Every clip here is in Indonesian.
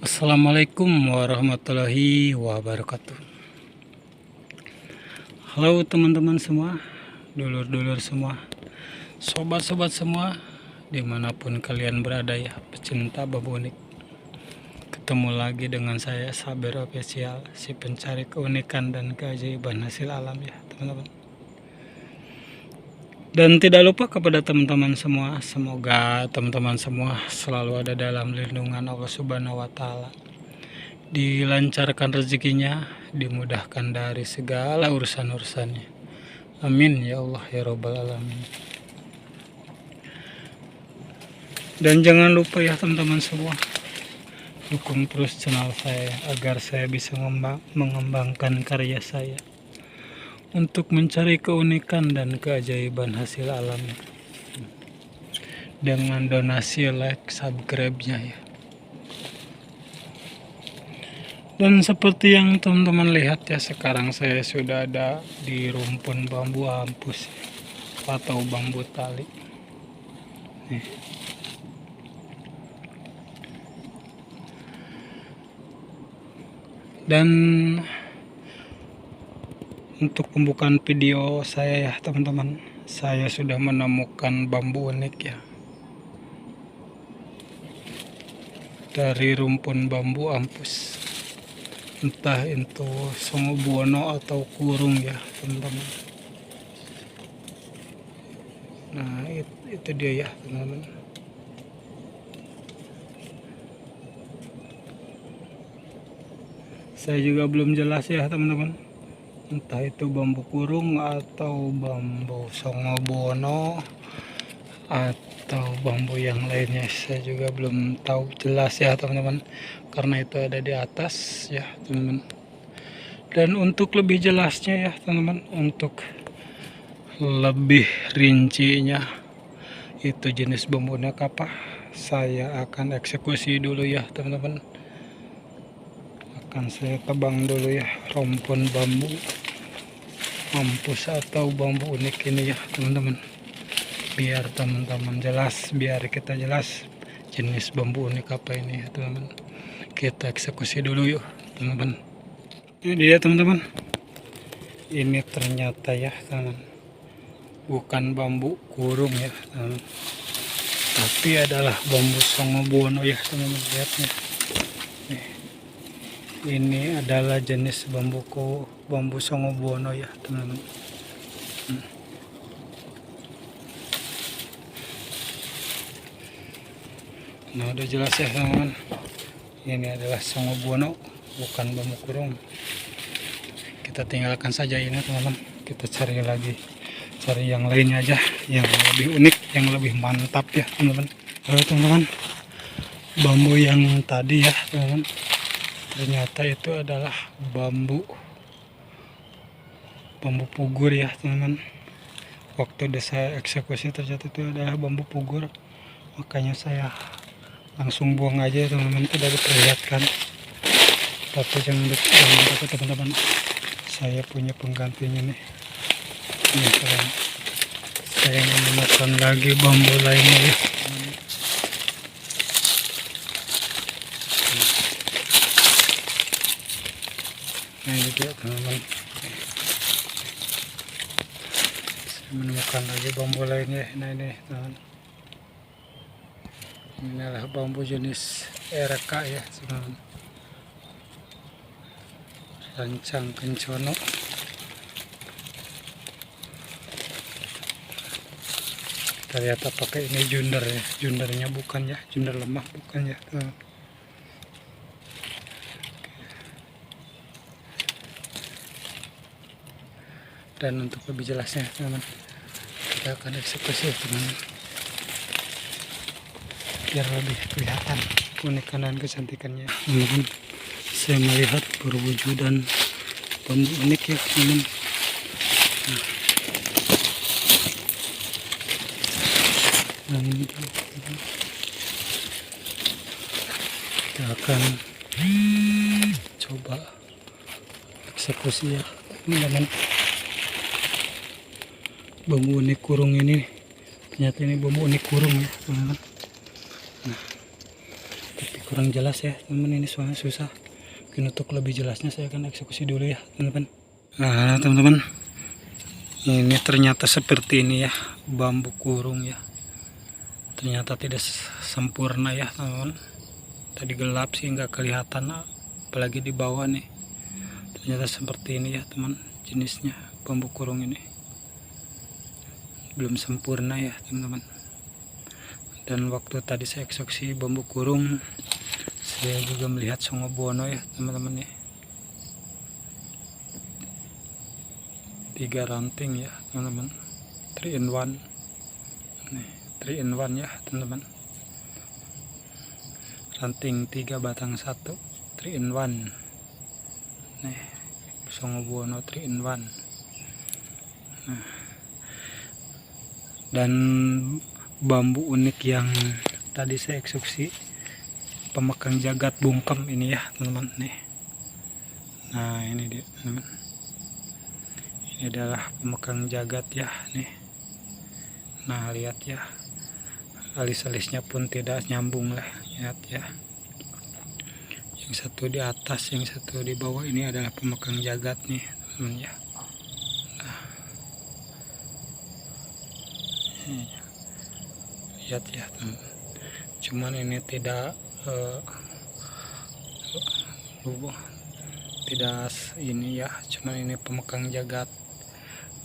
Assalamualaikum warahmatullahi wabarakatuh. Halo teman-teman semua, dulur-dulur semua, sobat-sobat semua, dimanapun kalian berada ya, pecinta bambu unik. Ketemu lagi dengan saya Saber Official, si pencari keunikan dan keajaiban hasil alam ya teman-teman. Dan tidak lupa kepada teman-teman semua, semoga teman-teman semua selalu ada dalam lindungan Allah Subhanahu wa Ta'ala, dilancarkan rezekinya, dimudahkan dari segala urusan-urusannya. Amin ya Allah ya Rabbal Alamin. Dan jangan lupa ya teman-teman semua, dukung terus channel saya agar saya bisa mengembangkan karya saya untuk mencari keunikan dan keajaiban hasil alam dengan donasi, like, subscribe-nya ya. Dan seperti yang teman-teman lihat ya, sekarang saya sudah ada di rumpun bambu ampus atau bambu tali. Nih. Dan untuk pembukaan video saya ya teman-teman, saya sudah menemukan bambu unik ya, dari rumpun bambu ampus. Entah itu songobuono atau kurung ya teman-teman. Nah itu dia ya teman-teman. Saya juga belum jelas ya teman-teman, entah itu bambu kurung atau bambu songobuono atau bambu yang lainnya, saya juga belum tahu jelas ya teman-teman, karena itu ada di atas ya teman-teman. Dan untuk lebih jelasnya ya teman-teman, untuk lebih rincinya itu jenis bambunya apa, saya akan eksekusi dulu ya teman-teman. Akan saya tebang dulu ya rumpun bambu ampus atau bambu unik ini ya teman-teman, biar teman-teman jelas, biar kita jelas jenis bambu unik apa ini ya teman-teman. Kita eksekusi dulu yuk teman-teman. Ini dia teman-teman, ini ternyata ya teman, bukan bambu kurung ya teman, tapi adalah bambu songobuono ya teman-teman. Lihat nih. Ini adalah jenis bambu songobuono ya teman-teman. Nah udah jelas ya teman-teman, ini adalah songobuono, bukan bambu kurung. Kita tinggalkan saja ini teman-teman, kita cari lagi, cari yang lainnya aja, yang lebih unik, yang lebih mantap ya teman-teman. Halo teman-teman, bambu yang tadi ya teman-teman, ternyata itu adalah bambu pugur ya teman-teman. Waktu saya eksekusi ternyata itu adalah bambu pugur, makanya saya langsung buang aja teman-teman, tidak diperlihatkan. Tapi jangan lupa teman-teman, saya punya penggantinya nih. Ini sekarang saya menemukan lagi bambu lainnya ya. Nah ini dia teman-teman, saya menemukan lagi bambu lainnya. Nah ini teman, ini adalah bambu jenis RK ya teman, rancang kencono. Kita lihat apakah ini junder ya, jundernya bukan ya, junder lemah bukan ya teman. Dan untuk lebih jelasnya teman, kita akan eksekusi teman, biar lebih kelihatan keunikan dan kecantikannya teman. Saya melihat perwujudan bambu unik ya teman. Dan kita akan coba eksekusi ya teman-teman. Bambu unik kurung ini, ternyata ini bambu unik kurung ya teman-teman. Nah, tapi kurang jelas ya teman-teman, ini soalnya susah. Mungkin untuk lebih jelasnya saya akan eksekusi dulu ya teman-teman. Nah teman-teman, ini ternyata seperti ini ya bambu kurung ya. Ternyata tidak sempurna ya teman-teman. Tadi gelap sih nggak kelihatan, apalagi di bawah nih. Ternyata seperti ini ya teman, jenisnya bambu kurung ini belum sempurna ya teman-teman. Dan waktu tadi saya eksekusi bambu kurung, saya juga melihat songobono ya teman-teman ya. 3 ranting ya teman-teman, 3 in 1 nih, 3 in 1 ya teman-teman. Ranting 3 batang 1, 3 in 1 nih, songobono 3 in 1. Nah, dan bambu unik yang tadi saya eksekusi pemekang jagat bungkem ini ya teman-teman nih. Nah ini dia teman-teman, ini adalah pemekang jagat ya nih. Nah lihat ya, alis-alisnya pun tidak nyambung lah, lihat ya. Yang satu di atas, yang satu di bawah, ini adalah pemekang jagat nih teman-teman ya. Lihat ya teman, cuman ini tidak ini ya, cuman ini pemekang jagat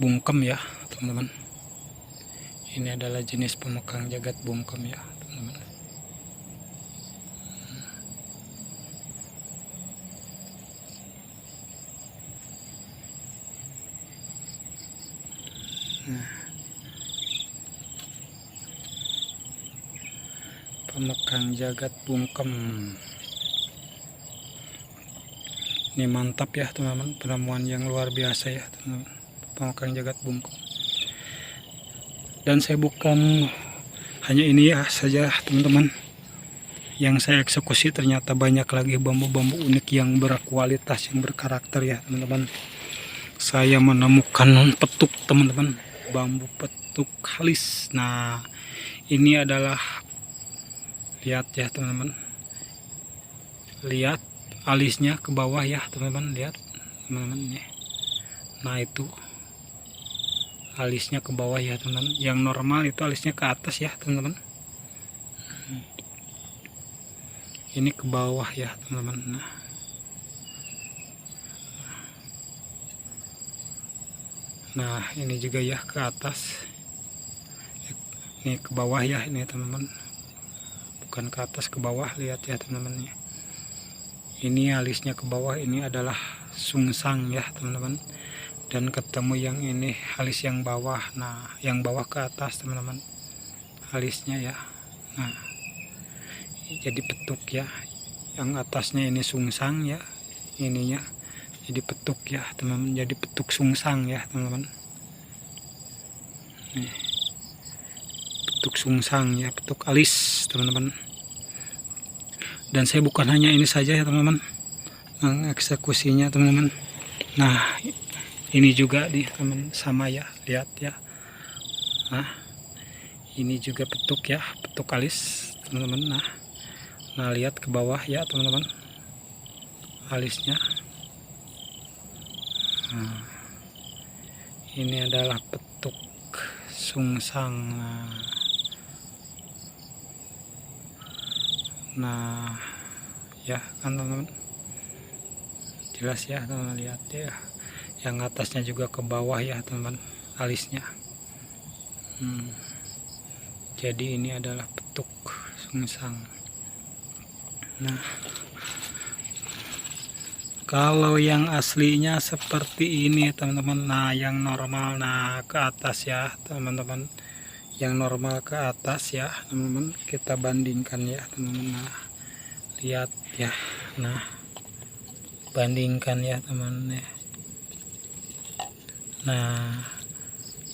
bungkem ya teman-teman. Ini adalah jenis pemekang jagat bungkem ya teman-teman. Nah, pemekang jagat bungkem ini mantap ya teman-teman, penemuan yang luar biasa ya teman-teman, pemekang jagat bungkem. Dan saya bukan hanya ini ya saja teman-teman yang saya eksekusi, ternyata banyak lagi bambu-bambu unik yang berkualitas, yang berkarakter ya teman-teman. Saya menemukan petuk teman-teman, bambu petuk halis. Nah ini adalah, lihat ya teman-teman, lihat alisnya ke bawah ya teman-teman, lihat teman-teman ya. Nah itu alisnya ke bawah ya teman-teman, yang normal itu alisnya ke atas ya teman-teman. Ini ke bawah ya teman-teman. Nah ini juga ya ke atas, ini ke bawah ya ini teman-teman, bukan ke atas, ke bawah, lihat ya teman-teman ya. Ini alisnya ke bawah, ini adalah sungsang ya teman-teman. Dan ketemu yang ini alis yang bawah. Nah yang bawah ke atas teman-teman alisnya ya. Nah jadi petuk ya, yang atasnya ini sungsang ya, ininya jadi petuk ya teman-teman, jadi petuk sungsang ya teman-teman. Nih, petuk sungsang ya, petuk alis teman-teman. Dan saya bukan hanya ini saja ya teman-teman mengeksekusinya teman-teman. Nah ini juga di teman sama ya, lihat ya. Nah ini juga petuk ya, petuk alis teman-teman. Nah lihat ke bawah ya teman-teman alisnya. Nah, ini adalah petuk sungsang. Nah ya kan teman-teman, jelas ya teman-teman, lihat ya. Yang atasnya juga ke bawah ya teman-teman alisnya. Jadi ini adalah petuk sungsang. Nah kalau yang aslinya seperti ini teman-teman, nah yang normal, nah ke atas ya teman-teman, yang normal ke atas ya teman-teman, kita bandingkan ya teman-teman. Nah lihat ya, nah bandingkan ya teman-teman ya. Nah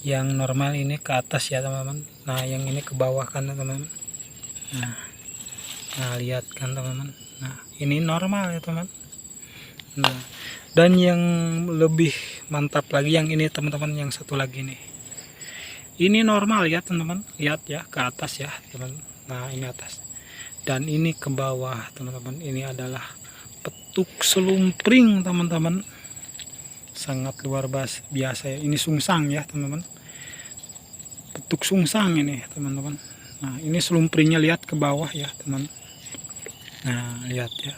yang normal ini ke atas ya teman-teman, nah yang ini ke bawah kan teman-teman. Nah lihat kan teman-teman, nah ini normal ya teman. Nah dan yang lebih mantap lagi yang ini teman-teman, yang satu lagi nih, ini normal ya teman-teman, lihat ya ke atas ya teman. Nah ini atas, Dan ini ke bawah teman-teman, ini adalah petuk selumpring teman-teman, sangat luar biasa ya. Ini sungsang ya teman-teman, petuk sungsang ini teman-teman. Nah ini selumpringnya, lihat ke bawah ya teman. Nah lihat ya,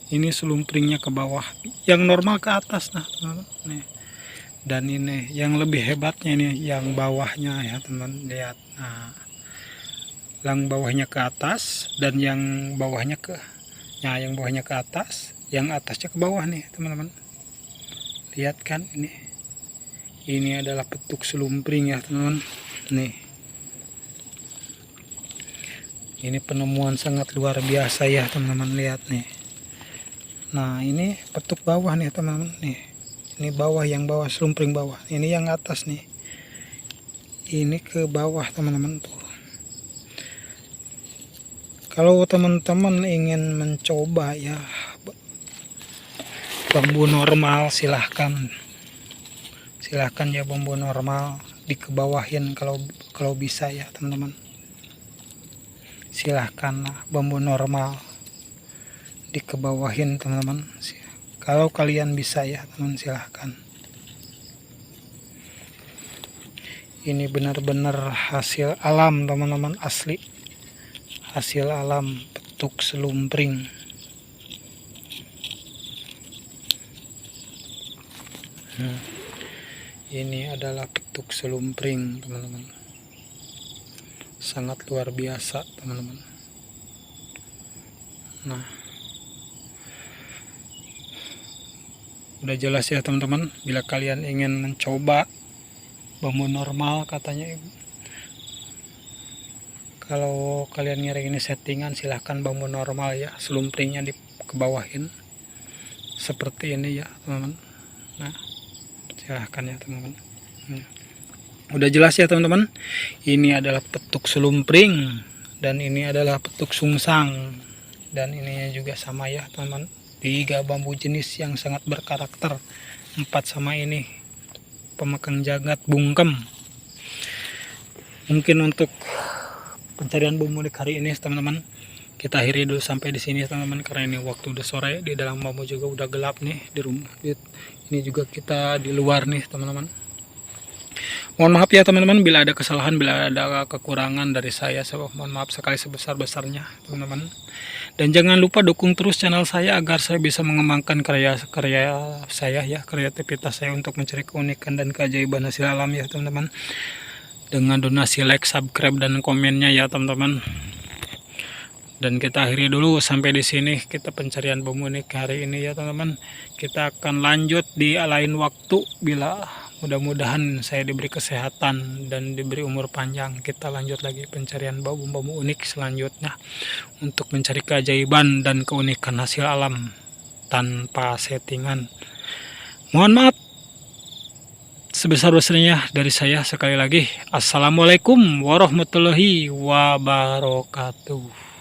ini selumpringnya ke bawah, yang normal ke atas. Nah teman-teman nih. Dan ini yang lebih hebatnya, ini yang bawahnya ya teman, lihat. Nah yang bawahnya ke atas dan yang bawahnya ke, nah yang bawahnya ke atas, yang atasnya ke bawah nih teman-teman. Lihat kan ini adalah petuk selumpring ya teman-teman. Nih ini penemuan sangat luar biasa ya teman-teman, lihat nih. Nah ini petuk bawah nih teman-teman, nih ini bawah, yang bawah selumpring bawah, ini yang atas nih, ini ke bawah teman-teman tuh. Kalau teman-teman ingin mencoba ya bambu normal, silahkan ya, bambu normal dikebawahin kalau bisa ya teman-teman. Silahkan bambu normal dikebawahin teman-teman, kalau kalian bisa ya teman, silahkan. Ini benar-benar hasil alam teman-teman, asli hasil alam, petuk selumpring. Ini adalah petuk selumpring teman-teman, sangat luar biasa teman-teman. Nah udah jelas ya teman-teman, bila kalian ingin mencoba bambu normal katanya, kalau kalian ngira ini settingan, silahkan bambu normal ya, selumpringnya dikebawahin seperti ini ya teman-teman. Nah silahkan ya teman-teman. Udah jelas ya teman-teman, ini adalah petuk selumpring dan ini adalah petuk sungsang, dan ininya juga sama ya teman-teman, 3 bambu jenis yang sangat berkarakter. 4 sama ini pemegang jagat bungkem. Mungkin untuk pencarian bambu unik hari ini teman-teman kita akhiri dulu sampai di sini teman-teman, karena ini waktu udah sore, di dalam bambu juga udah gelap nih di rumah. Ini juga kita di luar nih teman-teman. Mohon maaf ya teman-teman bila ada kesalahan, bila ada kekurangan dari saya, mohon maaf sekali sebesar-besarnya teman-teman. Dan jangan lupa dukung terus channel saya agar saya bisa mengembangkan karya-karya saya ya, kreativitas saya untuk mencari keunikan dan keajaiban hasil alam ya teman-teman. Dengan donasi, like, subscribe, dan komennya ya teman-teman. Dan kita akhiri dulu sampai di sini kita pencarian bambu unik hari ini ya teman-teman. Kita akan lanjut di lain waktu, bila mudah-mudahan saya diberi kesehatan dan diberi umur panjang. Kita lanjut lagi pencarian bambu unik selanjutnya untuk mencari keajaiban dan keunikan hasil alam tanpa settingan. Mohon maaf sebesar-besarnya dari saya. Sekali lagi, assalamualaikum warahmatullahi wabarakatuh.